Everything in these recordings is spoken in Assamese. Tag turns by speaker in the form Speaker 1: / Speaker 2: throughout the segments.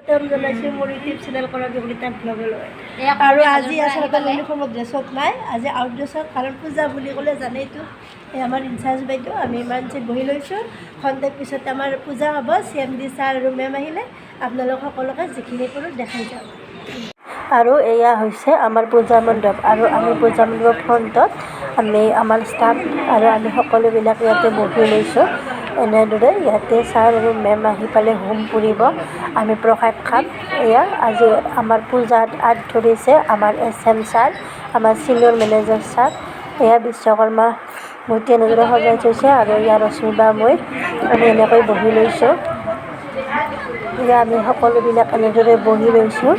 Speaker 1: স্বাগতম জনাইছোঁ মোৰ ইউটিউব চেনেল কৰা বিকলিতা ব্লগলৈ। আৰু আজি আচলতে ইউনিফৰ্মত ড্ৰেছত নাই, আজি আউট ড্ৰেছত, কাৰণ পূজা বুলি ক'লে জানেইতো এই আমাৰ ইনচাৰ্জ বাইদেউ। আমি ইমান চিট বহি লৈছোঁ। খন্তেক পিছত আমাৰ পূজা হ'ব। CMD ছাৰ আৰু মেম আহিলে আপোনালোক সকলোকে যিখিনি কৰোঁ দেখাই যাম। আৰু এয়া হৈছে আমাৰ পূজা মণ্ডপ, আৰু আমি পূজা মণ্ডপৰ ফ্ৰণ্টত আমি আমাৰ ষ্টাফ আৰু আমি সকলোবিলাক ইয়াতে বহি লৈছোঁ। এনেদৰে ইয়াতে ছাৰ আৰু মেম আহি পালে হোম পুৰিব, আমি প্ৰসাদ খাম। এয়া আজি আমাৰ পূজাত আঁত ধৰিছে আমাৰ SM ছাৰ, আমাৰ ছিনিয়ৰ মেনেজাৰ ছাৰ। এয়া বিশ্বকৰ্মা মূৰ্তি এনেদৰে সজাই থৈছে, আৰু ইয়াৰ ৰশ্মিবা মই আমি এনেকৈ বহি লৈছোঁ। এয়া আমি সকলোবিলাক এনেদৰে বহি লৈছোঁ।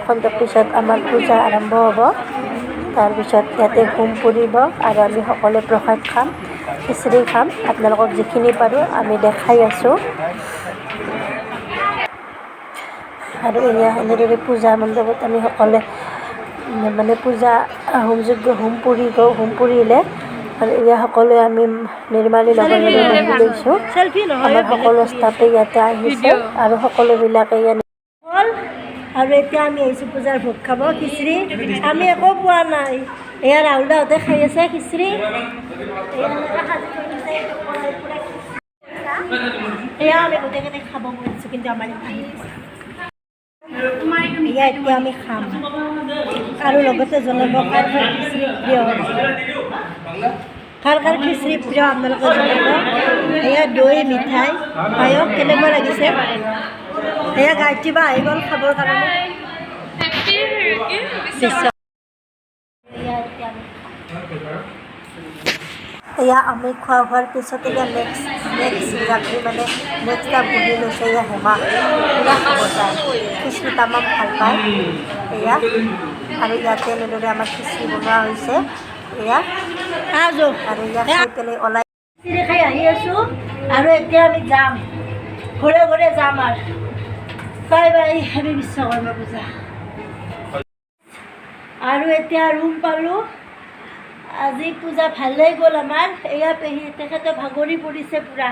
Speaker 1: খন্তেক পিছত আমাৰ পূজা আৰম্ভ হ'ব। তাৰপিছত ইয়াতে হোম পুৰিব আৰু আমি সকলোৱে প্ৰসাদ খাম, খিচিৰি খাম। আপোনালোকক যিখিনি পাৰোঁ আমি দেখাই আছোঁ। আৰু এয়া এনেদৰে পূজা মণ্ডপত আমি সকলোৱে মানে পূজা হোম পুৰিলে আৰু এয়া সকলোৱে আমি নিৰ্মালী লগে বহি লৈছোঁ। আমাৰ সকলো ষ্টাফে ইয়াতে আহিছে আৰু সকলোবিলাকে ইয়াত আৰু এতিয়া আমি আহিছোঁ পূজাৰ ভোগ খাব, খিচিৰি। আমি একো পোৱা নাই, এয়া ৰাহুল দাহঁতে খাই আছে খিচিৰি। এয়া আমি গোটেইকেইটা খাব পাৰিছোঁ, কিন্তু আমাৰ এয়া এতিয়া আমি খাম। আৰু লগতে জনাব কাৰ কাৰ খিচিৰি প্ৰিয়, কাৰ কাৰ খিচিৰি প্ৰিয় আপোনালোকে জনাব। এয়া দৈ, মিঠাই, পায়স কেনেকুৱা লাগিছে। এয়া গায়ত্ৰী বা আহি গ'ল খাবৰ কাৰণে। এয়া আমি খোৱা হোৱাৰ পিছত এতিয়া নেক্সট যাত্ৰী মানে নেক্সট বহি লৈছে এয়া হেমা। এয়া খাব যায়, খিচিৰি তামাম ভাল পায়। এয়া আৰু ইয়াতে এনেদৰে আমাৰ খিচিৰি বনোৱা হৈছে। এয়া আৰু ইয়াত খাই পেলাই ওলাই খিচিৰি খাই আহি আছোঁ। আৰু এতিয়া আমি যাম, ঘৰে ঘৰে যাম। আৰু বাই বাই, হেপী বিশ্বকৰ্মা পূজা। আৰু এতিয়া ৰুম পালোঁ। আজি পূজা ভালেই গ'ল আমাৰ। এয়া পেহী তেখেতে ভাগৰি পৰিছে পূৰা।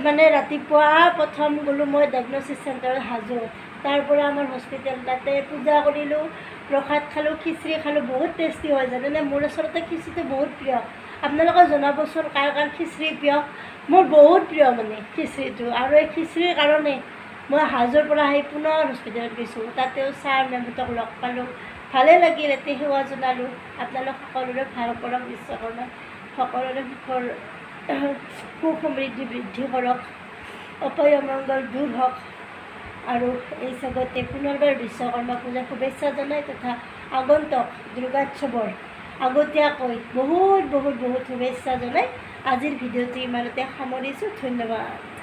Speaker 1: মানে ৰাতিপুৱা প্ৰথম গ'লোঁ মই ডায়েগনষ্টিক চেণ্টাৰ হাজো, তাৰপৰা আমাৰ হস্পিটেল, তাতে পূজা কৰিলোঁ, প্ৰসাদ খালোঁ, খিচিৰি খালোঁ। বহুত টেষ্টি হয় জানেনে। মোৰ আচলতে খিচিৰিটো বহুত প্ৰিয়। আপোনালোকে জনাবচোন কাৰ কাৰ খিচিৰি প্ৰিয়। মোৰ বহুত প্ৰিয় মানে খিচিৰিটো। আৰু এই খিচিৰিৰ কাৰণে মই হাজোৰ পৰা আহি পুনৰ হস্পিটেলত গৈছোঁ, তাতেও ছাৰ মেমহঁতক লগ পালোঁ, ভালেই লাগিল। এতিয়া সেৱা জনালোঁ। আপোনালোক সকলোৰে ভাল কৰক, বিশ্বকৰ্মাই সকলোৰে সুখ সমৃদ্ধি বৃদ্ধি কৰক, অপায় অমংগল দূৰ হওক। আৰু এই জগতে পুনৰবাৰ বিশ্বকৰ্মা পূজাৰ শুভেচ্ছা জনাই তথা আগন্তুক দুৰ্গোৎসৱৰ আগতীয়াকৈ বহুত বহুত বহুত শুভেচ্ছা জনাই আজিৰ ভিডিঅ'টো ইমানতে সামৰিছোঁ। ধন্যবাদ।